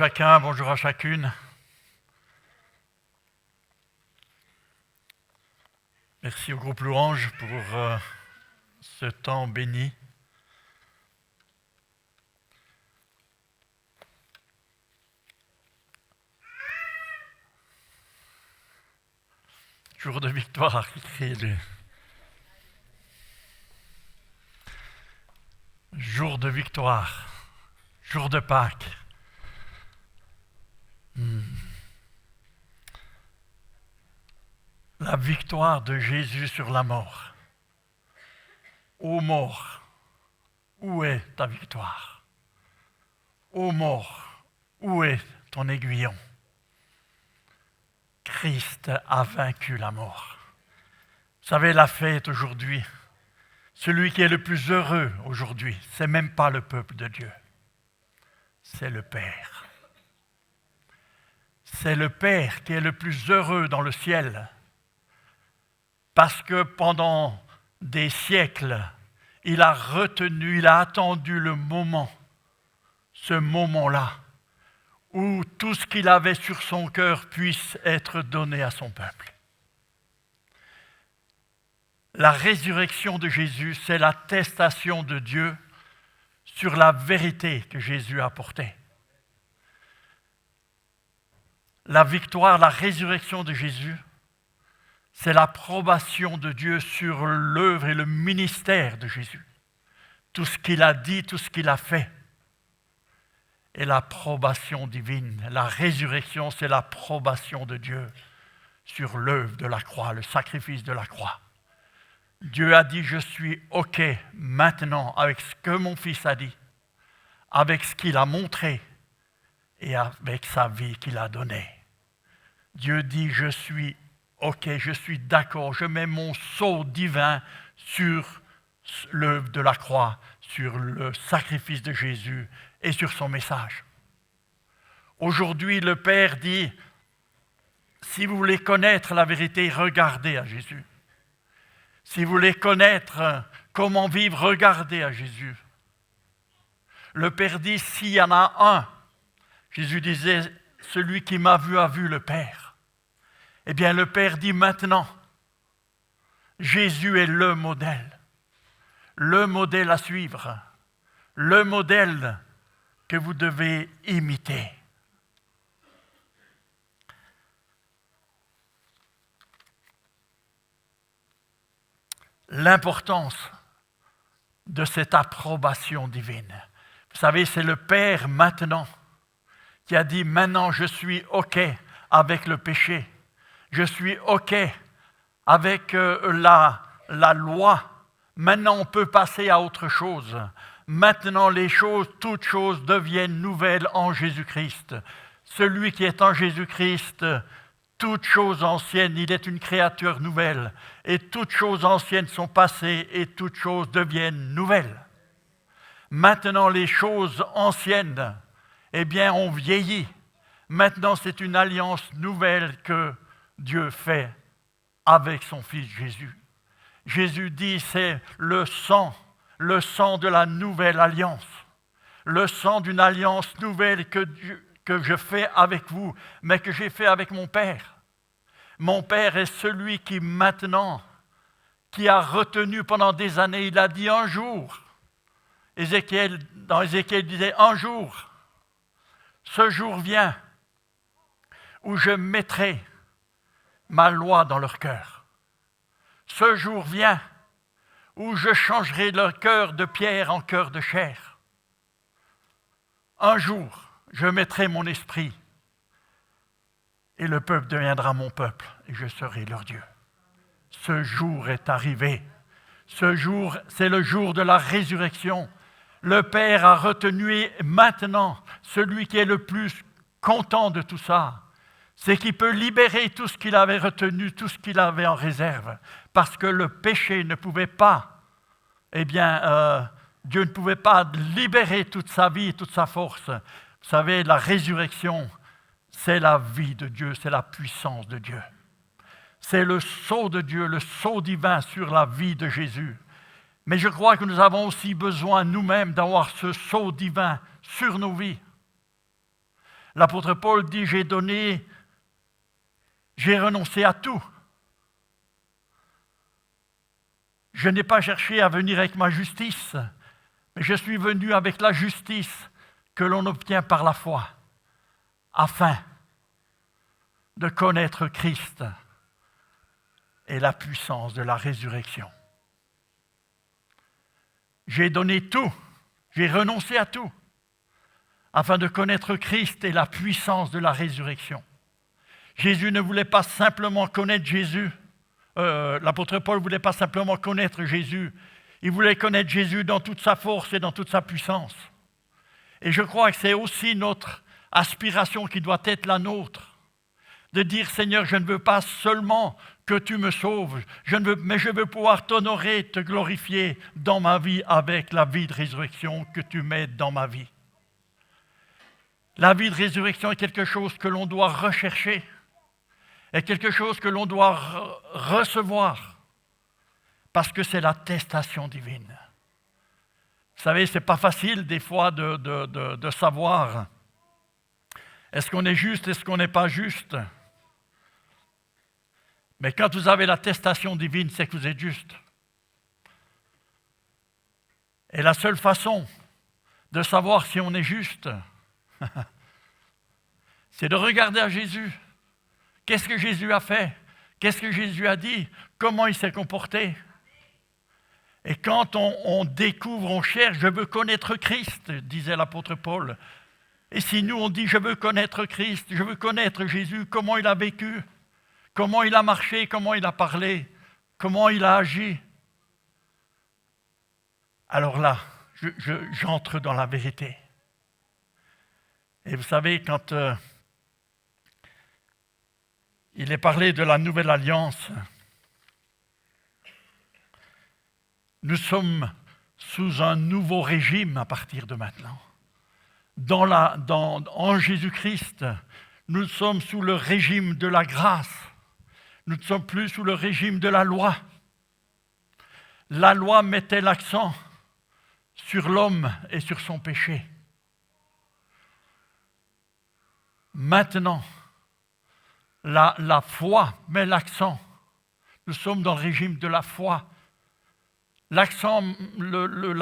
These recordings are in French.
chacun, bonjour à chacune. Merci au groupe Louange pour ce temps béni. Jour de victoire, écrit le jour de victoire, jour de Pâques. La victoire de Jésus sur la mort. Ô mort, où est ta victoire? Ô mort, où est ton aiguillon? Christ a vaincu la mort. Vous savez, la fête aujourd'hui, celui qui est le plus heureux aujourd'hui, c'est même pas le peuple de Dieu, c'est le Père. C'est le Père qui est le plus heureux dans le ciel, parce que pendant des siècles, il a retenu, il a attendu le moment, ce moment-là, où tout ce qu'il avait sur son cœur puisse être donné à son peuple. La résurrection de Jésus, c'est l'attestation de Dieu sur la vérité que Jésus a apportée. La victoire, la résurrection de Jésus, c'est l'approbation de Dieu sur l'œuvre et le ministère de Jésus. Tout ce qu'il a dit, tout ce qu'il a fait. Et l'approbation divine, la résurrection, c'est l'approbation de Dieu sur l'œuvre de la croix, le sacrifice de la croix. Dieu a dit, je suis OK maintenant avec ce que mon Fils a dit, avec ce qu'il a montré et avec sa vie qu'il a donnée. Dieu dit, je suis OK, je suis d'accord, je mets mon sceau divin sur l'œuvre de la croix, sur le sacrifice de Jésus et sur son message. Aujourd'hui, le Père dit, si vous voulez connaître la vérité, regardez à Jésus. Si vous voulez connaître comment vivre, regardez à Jésus. Le Père dit, s'il y en a un, Jésus disait, celui qui m'a vu a vu le Père. Eh bien, le Père dit maintenant, Jésus est le modèle à suivre, le modèle que vous devez imiter. L'importance de cette approbation divine. Vous savez, c'est le Père maintenant qui a dit, maintenant je suis OK avec le péché. Je suis OK avec la loi. Maintenant, on peut passer à autre chose. Maintenant, toutes choses deviennent nouvelles en Jésus-Christ. Celui qui est en Jésus-Christ, toutes choses anciennes, il est une créature nouvelle. Et toutes choses anciennes sont passées et toutes choses deviennent nouvelles. Maintenant, les choses anciennes, eh bien, ont vieilli. Maintenant, c'est une alliance nouvelle que Dieu fait avec son Fils Jésus. Jésus dit, c'est le sang de la nouvelle alliance, le sang d'une alliance nouvelle que je fais avec vous, mais que j'ai fait avec mon Père. Mon Père est celui qui maintenant, qui a retenu pendant des années, il a dit un jour, dans Ézéchiel disait un jour, ce jour vient où je mettrai ma loi dans leur cœur. Ce jour vient où je changerai leur cœur de pierre en cœur de chair. Un jour, je mettrai mon esprit et le peuple deviendra mon peuple et je serai leur Dieu. Ce jour est arrivé. Ce jour, c'est le jour de la résurrection. Le Père a retenu et maintenant, celui qui est le plus content de tout ça, c'est qu'il peut libérer tout ce qu'il avait retenu, tout ce qu'il avait en réserve. Parce que le péché ne pouvait pas, Dieu ne pouvait pas libérer toute sa vie, toute sa force. Vous savez, la résurrection, c'est la vie de Dieu, c'est la puissance de Dieu. C'est le sceau de Dieu, le sceau divin sur la vie de Jésus. Mais je crois que nous avons aussi besoin nous-mêmes d'avoir ce sceau divin sur nos vies. L'apôtre Paul dit, j'ai renoncé à tout. Je n'ai pas cherché à venir avec ma justice, mais je suis venu avec la justice que l'on obtient par la foi, afin de connaître Christ et la puissance de la résurrection. J'ai donné tout, j'ai renoncé à tout, afin de connaître Christ et la puissance de la résurrection. Jésus ne voulait pas simplement connaître Jésus, l'apôtre Paul ne voulait pas simplement connaître Jésus, il voulait connaître Jésus dans toute sa force et dans toute sa puissance. Et je crois que c'est aussi notre aspiration qui doit être la nôtre, de dire Seigneur, je ne veux pas seulement que tu me sauves, mais je veux pouvoir t'honorer, te glorifier dans ma vie avec la vie de résurrection que tu mets dans ma vie. La vie de résurrection est quelque chose que l'on doit rechercher, est quelque chose que l'on doit recevoir, parce que c'est l'attestation divine. Vous savez, ce n'est pas facile des fois de savoir est-ce qu'on est juste, est-ce qu'on n'est pas juste. Mais quand vous avez l'attestation divine, c'est que vous êtes juste. Et la seule façon de savoir si on est juste, c'est de regarder à Jésus. Qu'est-ce que Jésus a fait? Qu'est-ce que Jésus a dit? Comment il s'est comporté? Et quand on découvre, on cherche, je veux connaître Christ, disait l'apôtre Paul. Et si nous on dit, je veux connaître Christ, je veux connaître Jésus, comment il a vécu, comment il a marché, comment il a parlé, comment il a agi, alors là, j'entre dans la vérité. Et vous savez, quand il est parlé de la nouvelle alliance, nous sommes sous un nouveau régime à partir de maintenant. En Jésus-Christ, nous sommes sous le régime de la grâce. Nous ne sommes plus sous le régime de la loi. La loi mettait l'accent sur l'homme et sur son péché. Maintenant, la foi met l'accent. Nous sommes dans le régime de la foi. La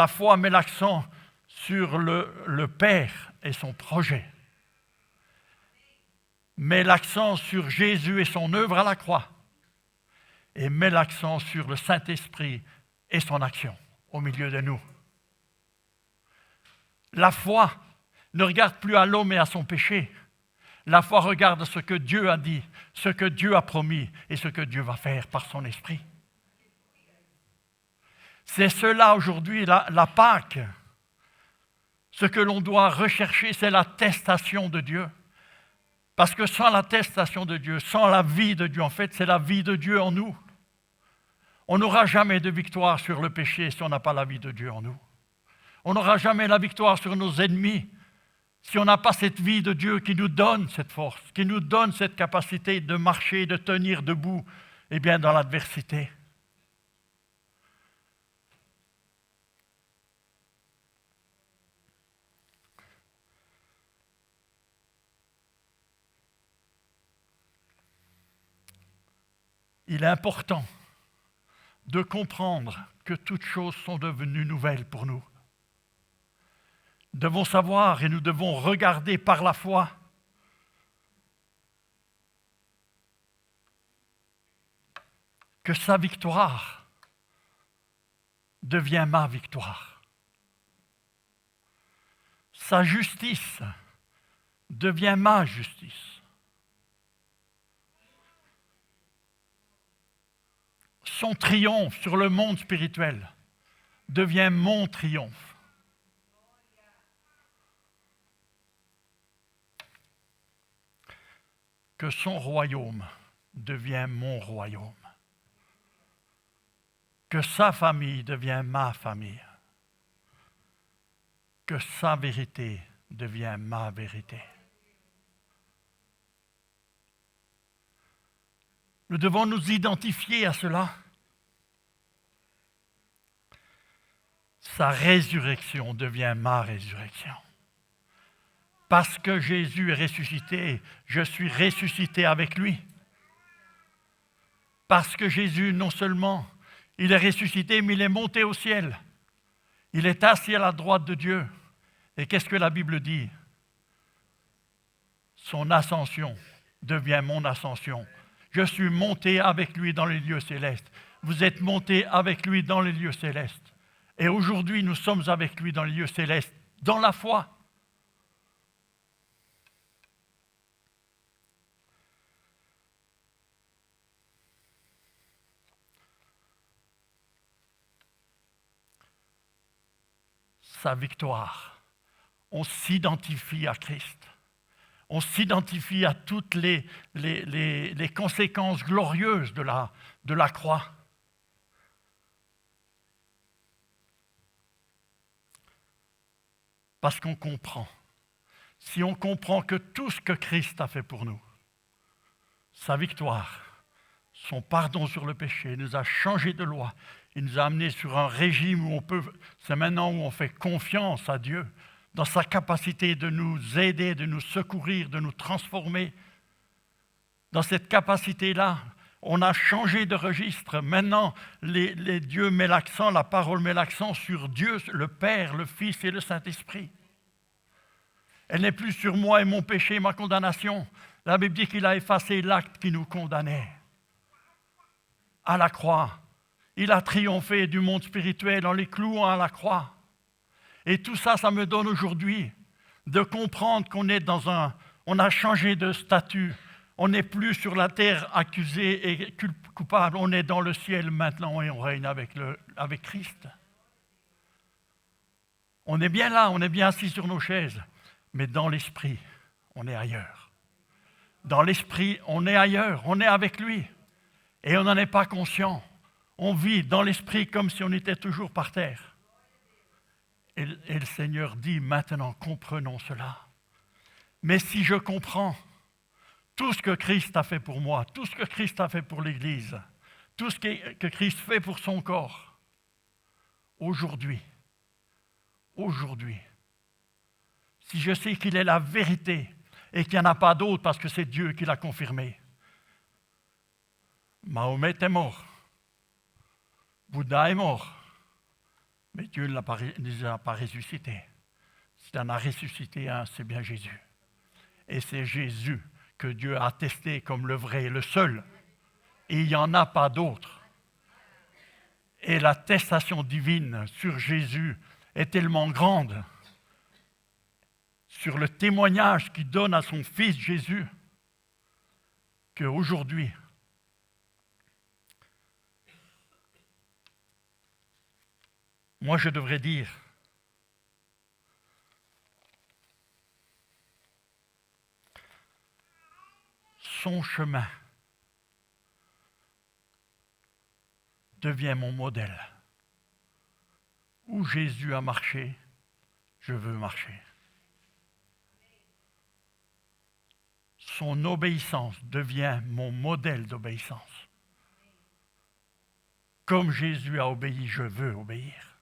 foi met l'accent sur le Père et son projet. Met l'accent sur Jésus et son œuvre à la croix. Et met l'accent sur le Saint-Esprit et son action au milieu de nous. La foi ne regarde plus à l'homme et à son péché. La foi regarde ce que Dieu a dit, ce que Dieu a promis et ce que Dieu va faire par son esprit. C'est cela aujourd'hui, la Pâque. Ce que l'on doit rechercher, c'est l'attestation de Dieu. Parce que sans l'attestation de Dieu, sans la vie de Dieu, en fait, c'est la vie de Dieu en nous. On n'aura jamais de victoire sur le péché si on n'a pas la vie de Dieu en nous. On n'aura jamais la victoire sur nos ennemis si on n'a pas cette vie de Dieu qui nous donne cette force, qui nous donne cette capacité de marcher, de tenir debout, eh bien dans l'adversité. Il est important de comprendre que toutes choses sont devenues nouvelles pour nous. Nous devons savoir et nous devons regarder par la foi que sa victoire devient ma victoire. Sa justice devient ma justice. Son triomphe sur le monde spirituel devient mon triomphe. Que son royaume devient mon royaume. Que sa famille devient ma famille. Que sa vérité devient ma vérité. Nous devons nous identifier à cela. Sa résurrection devient ma résurrection. Parce que Jésus est ressuscité, je suis ressuscité avec lui. Parce que Jésus, non seulement, il est ressuscité, mais il est monté au ciel. Il est assis à la droite de Dieu. Et qu'est-ce que la Bible dit? Son ascension devient mon ascension. Je suis monté avec lui dans les lieux célestes. Vous êtes monté avec lui dans les lieux célestes. Et aujourd'hui, nous sommes avec lui dans les lieux célestes, dans la foi. Sa victoire. On s'identifie à Christ. On s'identifie à toutes les conséquences glorieuses de la croix. Parce qu'on comprend. Si on comprend que tout ce que Christ a fait pour nous, sa victoire, son pardon sur le péché, nous a changé de loi, il nous a amenés sur un régime où c'est maintenant où on fait confiance à Dieu, dans sa capacité de nous aider, de nous secourir, de nous transformer. Dans cette capacité-là, on a changé de registre. Maintenant, Dieu met l'accent, la parole met l'accent sur Dieu, le Père, le Fils et le Saint-Esprit. Elle n'est plus sur moi et mon péché et ma condamnation. La Bible dit qu'il a effacé l'acte qui nous condamnait. À la croix, il a triomphé du monde spirituel en les clouant à la croix. Et tout ça, ça me donne aujourd'hui de comprendre qu'on est on a changé de statut. On n'est plus sur la terre accusé et coupable. On est dans le ciel maintenant et on règne avec Christ. On est bien là, on est bien assis sur nos chaises. Mais dans l'esprit, on est ailleurs. Dans l'esprit, on est ailleurs, on est avec lui. Et on n'en est pas conscient. On vit dans l'esprit comme si on était toujours par terre. Et le Seigneur dit maintenant, comprenons cela. Mais si je comprends tout ce que Christ a fait pour moi, tout ce que Christ a fait pour l'Église, tout ce que Christ fait pour son corps, aujourd'hui, si je sais qu'il est la vérité et qu'il n'y en a pas d'autre parce que c'est Dieu qui l'a confirmé, Mahomet est mort, Bouddha est mort, mais Dieu ne les a pas ressuscités. S'il en a ressuscité un, c'est bien Jésus. Et c'est Jésus que Dieu a attesté comme le vrai et le seul. Et il n'y en a pas d'autre. Et l'attestation divine sur Jésus est tellement grande, sur le témoignage qu'il donne à son Fils Jésus, qu'aujourd'hui, moi je devrais dire, son chemin devient mon modèle. Où Jésus a marché, je veux marcher. Son obéissance devient mon modèle d'obéissance. Comme Jésus a obéi, je veux obéir.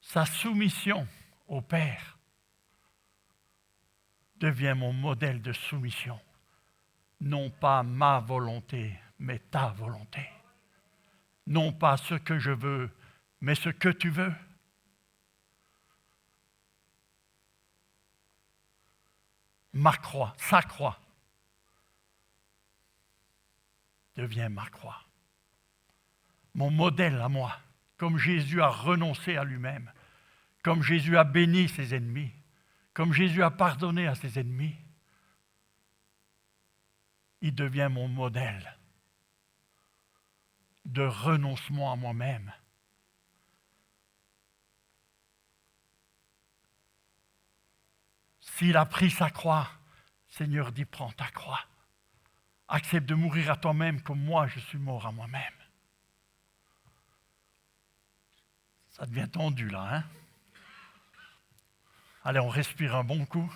Sa soumission au Père devient mon modèle de soumission. Non pas ma volonté, mais ta volonté. Non pas ce que je veux, mais ce que tu veux. Ma croix, sa croix, devient ma croix. Mon modèle à moi, comme Jésus a renoncé à lui-même, comme Jésus a béni ses ennemis, comme Jésus a pardonné à ses ennemis, il devient mon modèle de renoncement à moi-même. S'il a pris sa croix, Seigneur dit, prends ta croix. Accepte de mourir à toi-même comme moi, je suis mort à moi-même. Ça devient tendu là, hein? Allez, on respire un bon coup.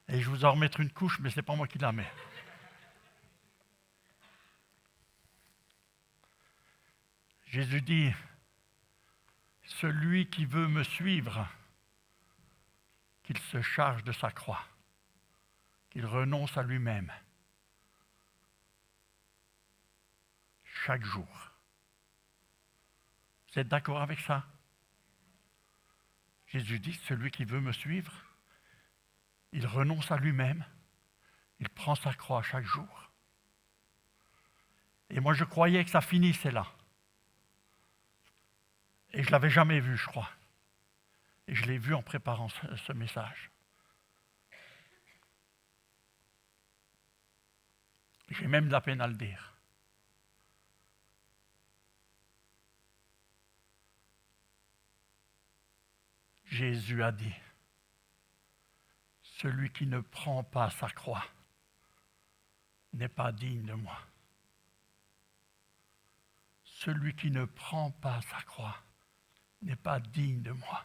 Et je vous en remettre une couche, mais ce n'est pas moi qui la mets. Jésus dit, celui qui veut me suivre, qu'il se charge de sa croix, qu'il renonce à lui-même chaque jour. Vous êtes d'accord avec ça? Jésus dit, celui qui veut me suivre, il renonce à lui-même, il prend sa croix chaque jour. Et moi, je croyais que ça finissait là. Et je ne l'avais jamais vu, je crois. Et je l'ai vu en préparant ce message. J'ai même de la peine à le dire. Jésus a dit, celui qui ne prend pas sa croix n'est pas digne de moi. Celui qui ne prend pas sa croix n'est pas digne de moi.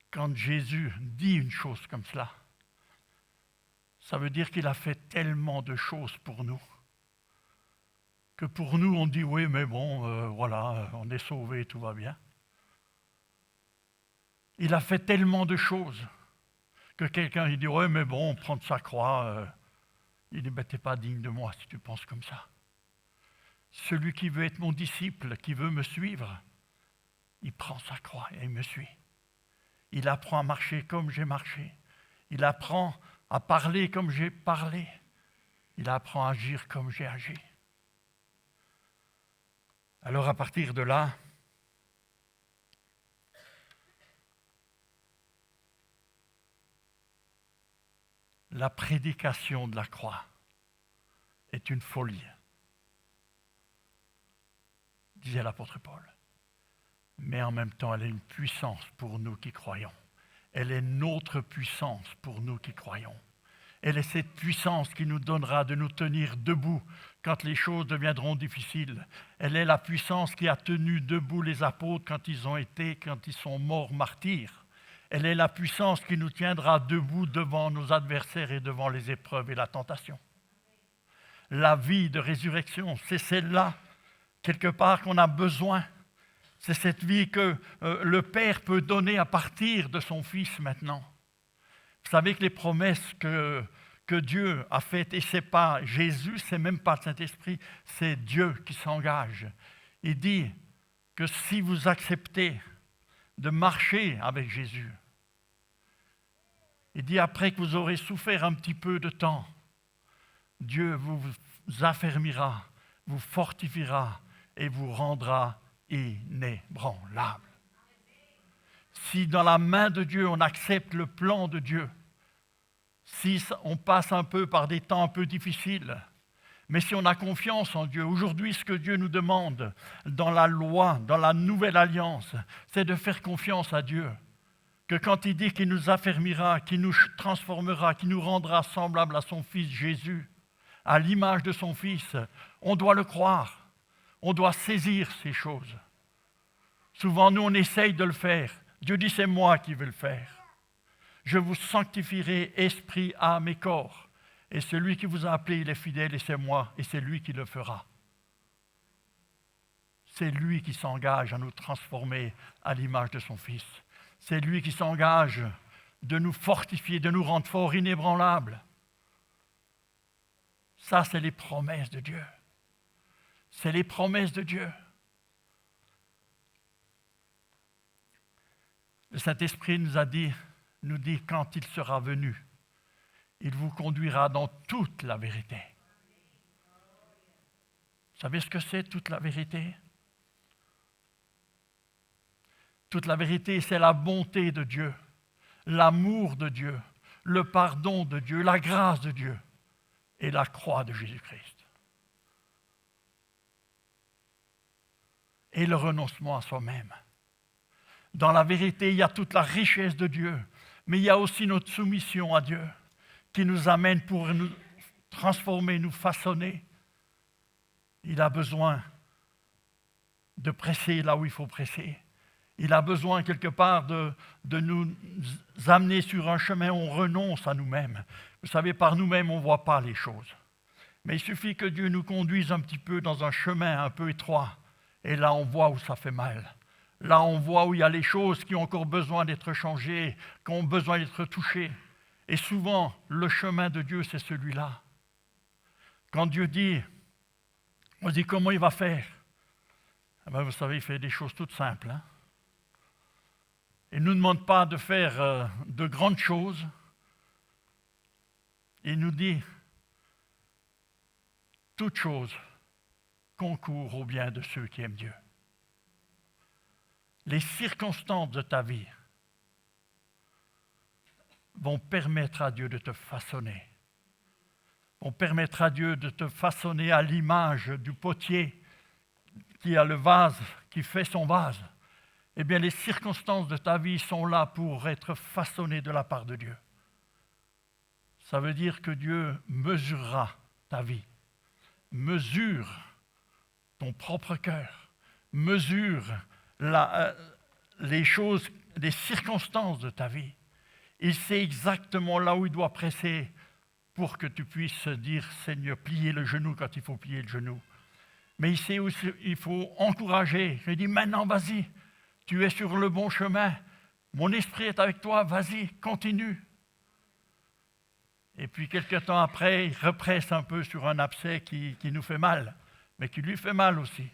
Quand Jésus dit une chose comme cela, ça veut dire qu'il a fait tellement de choses pour nous, que pour nous, on dit, oui, mais bon, voilà, on est sauvés, tout va bien. Il a fait tellement de choses que quelqu'un, il dit, oui, mais bon, prendre sa croix, il dit, ben, t'es pas digne de moi si tu penses comme ça. Celui qui veut être mon disciple, qui veut me suivre, il prend sa croix et il me suit. Il apprend à marcher comme j'ai marché. Il apprend à parler comme j'ai parlé. Il apprend à agir comme j'ai agi. Alors à partir de là, la prédication de la croix est une folie, disait l'apôtre Paul. Mais en même temps, elle est une puissance pour nous qui croyons. Elle est notre puissance pour nous qui croyons. Elle est cette puissance qui nous donnera de nous tenir debout quand les choses deviendront difficiles. Elle est la puissance qui a tenu debout les apôtres quand ils sont morts martyrs. Elle est la puissance qui nous tiendra debout devant nos adversaires et devant les épreuves et la tentation. La vie de résurrection, c'est celle-là, quelque part, qu'on a besoin. C'est cette vie que le Père peut donner à partir de son Fils maintenant. Vous savez que les promesses que Dieu a faites, et ce n'est pas Jésus, ce n'est même pas le Saint-Esprit, c'est Dieu qui s'engage. Il dit que si vous acceptez de marcher avec Jésus, il dit après que vous aurez souffert un petit peu de temps, Dieu vous affermira, vous fortifiera et vous rendra inébranlable. Si dans la main de Dieu, on accepte le plan de Dieu, si on passe un peu par des temps un peu difficiles, mais si on a confiance en Dieu, aujourd'hui, ce que Dieu nous demande dans la loi, dans la nouvelle alliance, c'est de faire confiance à Dieu. Que quand il dit qu'il nous affermira, qu'il nous transformera, qu'il nous rendra semblables à son Fils Jésus, à l'image de son Fils, on doit le croire. On doit saisir ces choses. Souvent, nous, on essaye de le faire. Dieu dit, c'est moi qui vais le faire. Je vous sanctifierai esprit, âme et corps. Et celui qui vous a appelé, il est fidèle et c'est moi, et c'est lui qui le fera. C'est lui qui s'engage à nous transformer à l'image de son Fils. C'est lui qui s'engage de nous fortifier, de nous rendre forts, inébranlables. Ça, c'est les promesses de Dieu. C'est les promesses de Dieu. Le Saint-Esprit nous dit quand il sera venu, il vous conduira dans toute la vérité. Vous savez ce que c'est toute la vérité? Toute la vérité, c'est la bonté de Dieu, l'amour de Dieu, le pardon de Dieu, la grâce de Dieu et la croix de Jésus-Christ. Et le renoncement à soi-même. Dans la vérité, il y a toute la richesse de Dieu, mais il y a aussi notre soumission à Dieu qui nous amène pour nous transformer, nous façonner. Il a besoin de presser là où il faut presser. Il a besoin quelque part de nous amener sur un chemin où on renonce à nous-mêmes. Vous savez, par nous-mêmes, on ne voit pas les choses. Mais il suffit que Dieu nous conduise un petit peu dans un chemin un peu étroit. Et là, on voit où ça fait mal. Là, on voit où il y a les choses qui ont encore besoin d'être changées, qui ont besoin d'être touchées. Et souvent, le chemin de Dieu, c'est celui-là. Quand Dieu dit, on se dit comment il va faire? Eh bien, vous savez, il fait des choses toutes simples. Hein? Il ne nous demande pas de faire de grandes choses. Il nous dit, toute chose concourt au bien de ceux qui aiment Dieu. Les circonstances de ta vie vont permettre à Dieu de te façonner. Vont permettre à Dieu de te façonner à l'image du potier qui a le vase, qui fait son vase. Eh bien, les circonstances de ta vie sont là pour être façonnées de la part de Dieu. Ça veut dire que Dieu mesurera ta vie, mesure ton propre cœur, mesure les choses, les circonstances de ta vie. Il sait exactement là où il doit presser pour que tu puisses dire, Seigneur, plier le genou quand il faut plier le genou. Mais il sait aussi il faut encourager. Il dit, maintenant, vas-y, tu es sur le bon chemin. Mon esprit est avec toi, vas-y, continue. Et puis, quelque temps après, il represse un peu sur un abcès qui nous fait mal, mais qui lui fait mal aussi.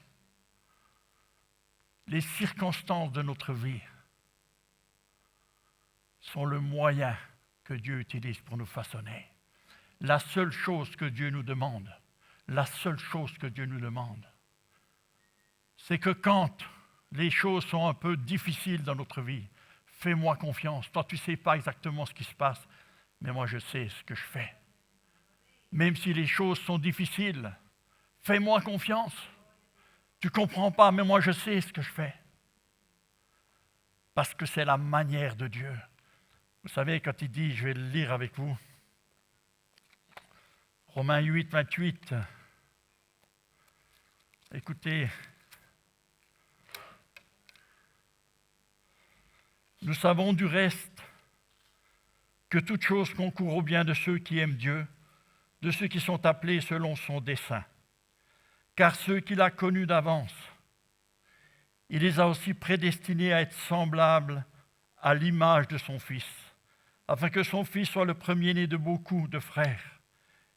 Les circonstances de notre vie sont le moyen que Dieu utilise pour nous façonner. La seule chose que Dieu nous demande, c'est que quand les choses sont un peu difficiles dans notre vie, fais-moi confiance. Toi, tu ne sais pas exactement ce qui se passe, mais moi, je sais ce que je fais. Même si les choses sont difficiles, fais-moi confiance. Tu ne comprends pas, mais moi, je sais ce que je fais. Parce que c'est la manière de Dieu. Vous savez, quand il dit, je vais le lire avec vous, Romains 8, 28, écoutez, nous savons du reste que toute chose concourt au bien de ceux qui aiment Dieu, de ceux qui sont appelés selon son dessein. Car ceux qu'il a connus d'avance, il les a aussi prédestinés à être semblables à l'image de son Fils, afin que son Fils soit le premier-né de beaucoup de frères.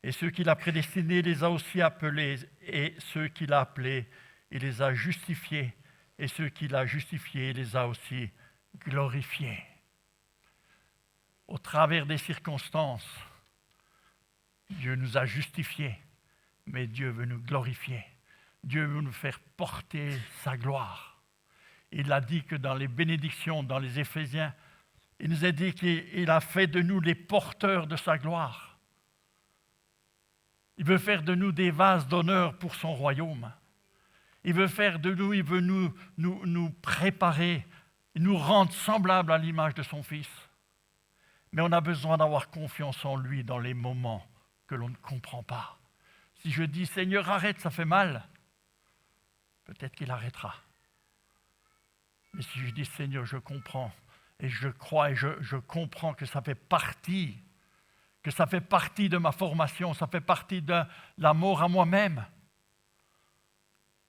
Et ceux qu'il a prédestinés, il les a aussi appelés, et ceux qu'il a appelés, il les a justifiés, et ceux qu'il a justifiés, il les a aussi glorifiés. Au travers des circonstances, Dieu nous a justifiés, mais Dieu veut nous glorifier. Dieu veut nous faire porter sa gloire. Il a dit que dans les bénédictions, dans les Éphésiens, il nous a dit qu'il a fait de nous les porteurs de sa gloire. Il veut faire de nous des vases d'honneur pour son royaume. Il veut faire de nous, il veut nous préparer, nous rendre semblables à l'image de son Fils. Mais on a besoin d'avoir confiance en lui dans les moments que l'on ne comprend pas. Si je dis, Seigneur, arrête, ça fait mal, peut-être qu'il arrêtera. Mais si je dis, Seigneur, je comprends, et je crois, et je comprends que ça fait partie de ma formation, ça fait partie de la mort à moi-même.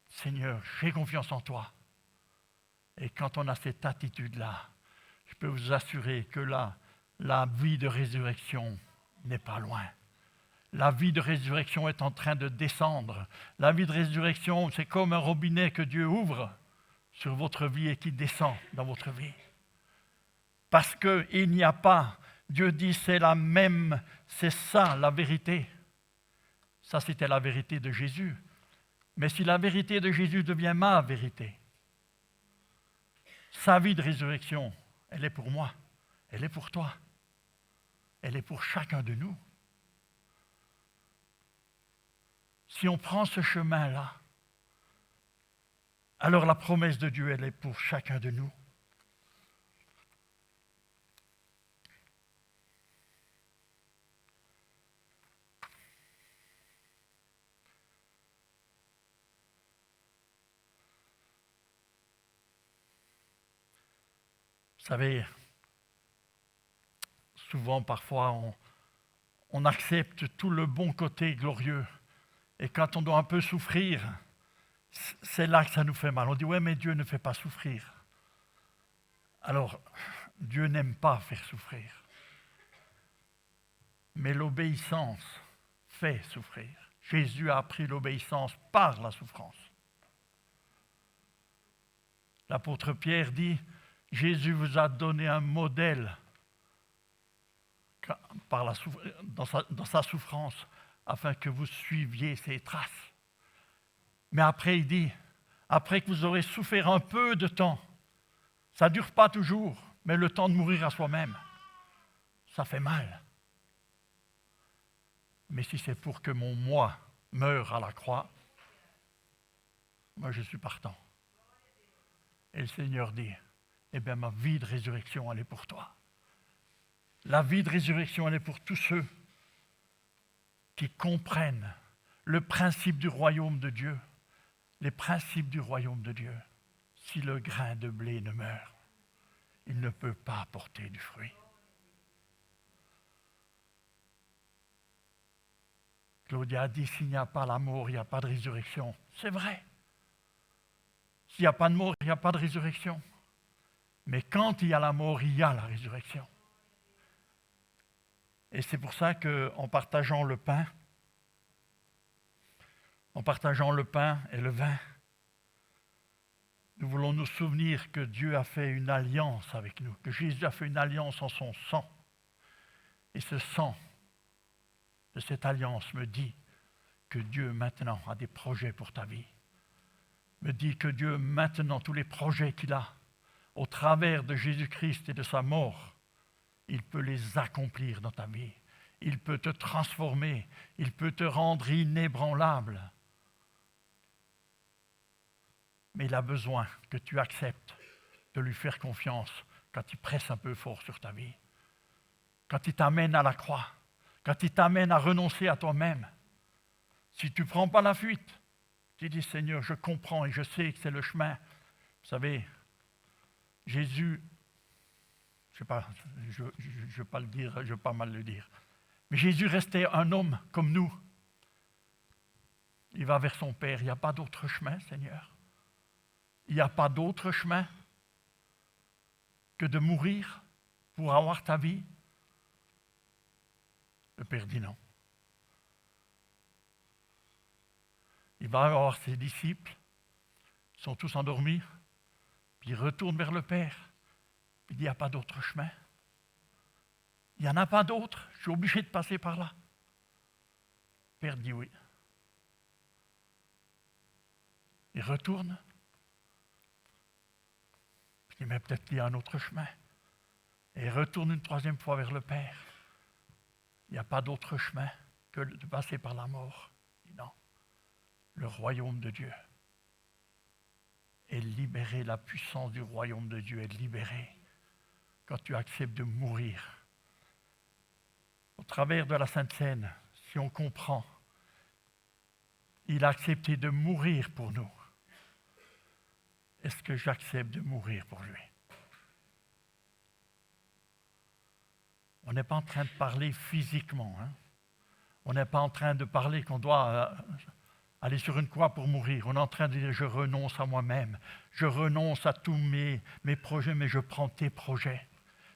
Seigneur, j'ai confiance en toi. Et quand on a cette attitude-là, je peux vous assurer que la vie de résurrection n'est pas loin. La vie de résurrection est en train de descendre. La vie de résurrection, c'est comme un robinet que Dieu ouvre sur votre vie et qui descend dans votre vie. Parce qu'il n'y a pas... Dieu dit, c'est la même, c'est ça la vérité. Ça, c'était la vérité de Jésus. Mais si la vérité de Jésus devient ma vérité, sa vie de résurrection, elle est pour moi, elle est pour toi, elle est pour chacun de nous. Si on prend ce chemin-là, alors la promesse de Dieu, elle est pour chacun de nous. Vous savez, souvent, parfois, on accepte tout le bon côté glorieux Et quand on doit un peu souffrir, c'est là que ça nous fait mal. On dit, ouais, mais Dieu ne fait pas souffrir. Alors, Dieu n'aime pas faire souffrir. Mais l'obéissance fait souffrir. Jésus a appris l'obéissance par la souffrance. L'apôtre Pierre dit, Jésus vous a donné un modèle dans sa souffrance, afin que vous suiviez ses traces. Mais après, il dit, après que vous aurez souffert un peu de temps, ça ne dure pas toujours, mais le temps de mourir à soi-même, ça fait mal. Mais si c'est pour que mon moi meure à la croix, moi je suis partant. Et le Seigneur dit, eh bien ma vie de résurrection, elle est pour toi. La vie de résurrection, elle est pour tous ceux qui comprennent le principe du royaume de Dieu. Les principes du royaume de Dieu. Si le grain de blé ne meurt, il ne peut pas porter du fruit. Claudia a dit, s'il n'y a pas la mort, il n'y a pas de résurrection. C'est vrai. S'il n'y a pas de mort, il n'y a pas de résurrection. Mais quand il y a la mort, il y a la résurrection. Et c'est pour ça qu'en partageant le pain et le vin, nous voulons nous souvenir que Dieu a fait une alliance avec nous, que Jésus a fait une alliance en son sang. Et ce sang de cette alliance me dit que Dieu maintenant a des projets pour ta vie. Me dit que Dieu maintenant, tous les projets qu'il a, au travers de Jésus-Christ et de sa mort, il peut les accomplir dans ta vie. Il peut te transformer, il peut te rendre inébranlable. Mais il a besoin que tu acceptes de lui faire confiance quand il presse un peu fort sur ta vie, quand il t'amène à la croix, quand il t'amène à renoncer à toi-même. Si tu ne prends pas la fuite, tu dis, Seigneur, je comprends et je sais que c'est le chemin. Vous savez, Jésus, je ne vais pas le dire, je vais pas mal le dire, mais Jésus restait un homme comme nous. Il va vers son Père, il n'y a pas d'autre chemin, Seigneur. Il n'y a pas d'autre chemin que de mourir pour avoir ta vie. Le Père dit non. Il va avoir ses disciples, ils sont tous endormis, puis il retourne vers le Père, puis il dit, il n'y a pas d'autre chemin. Il n'y en a pas d'autre, je suis obligé de passer par là. Le Père dit oui. Il retourne, puis il dit, mais peut-être qu'il y a un autre chemin. Et il retourne une troisième fois vers le Père. Il n'y a pas d'autre chemin que de passer par la mort. Il dit non. Le royaume de Dieu est libéré, la puissance du royaume de Dieu est libérée quand tu acceptes de mourir. Au travers de la Sainte Seine, si on comprend, il a accepté de mourir pour nous. Est-ce que j'accepte de mourir pour lui? On n'est pas en train de parler physiquement. On n'est pas en train de parler qu'on doit aller sur une croix pour mourir. On est en train de dire, je renonce à moi-même. Je renonce à tous mes projets, mais je prends tes projets.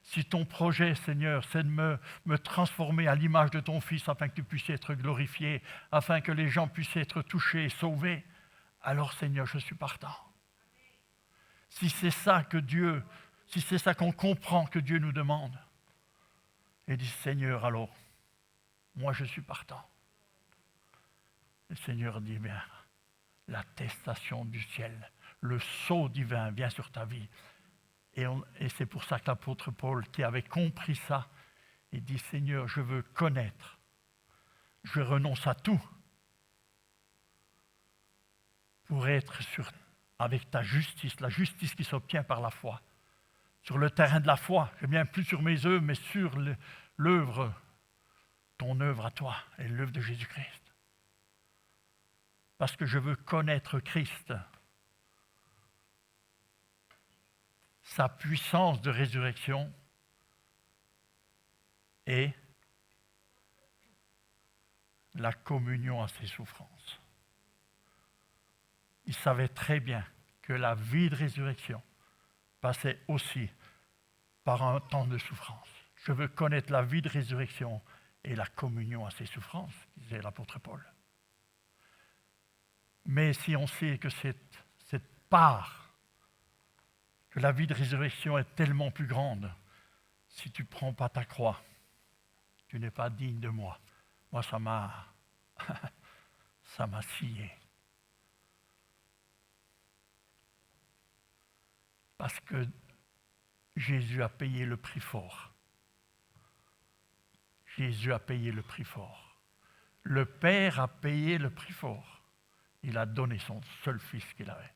Si ton projet, Seigneur, c'est de me transformer à l'image de ton Fils afin que tu puisses être glorifié, afin que les gens puissent être touchés et sauvés, alors, Seigneur, je suis partant. Si c'est ça si c'est ça qu'on comprend que Dieu nous demande, et dit, Seigneur, alors, moi je suis partant. Le Seigneur dit, bien, l'attestation du ciel, le sceau divin vient sur ta vie. Et c'est pour ça que l'apôtre Paul, qui avait compris ça, il dit, Seigneur, je veux connaître, je renonce à tout pour être avec ta justice, la justice qui s'obtient par la foi. Sur le terrain de la foi, je ne viens plus sur mes œuvres, mais sur l'œuvre, ton œuvre à toi, et l'œuvre de Jésus-Christ. Parce que je veux connaître Christ, sa puissance de résurrection et la communion à ses souffrances. Il savait très bien que la vie de résurrection passait aussi par un temps de souffrance. Je veux connaître la vie de résurrection et la communion à ses souffrances, disait l'apôtre Paul. Mais si on sait que cette part, que la vie de résurrection est tellement plus grande, si tu ne prends pas ta croix, tu n'es pas digne de moi. Moi, ça m'a scié. Parce que Jésus a payé le prix fort. Jésus a payé le prix fort. Le Père a payé le prix fort. Il a donné son seul fils qu'il avait.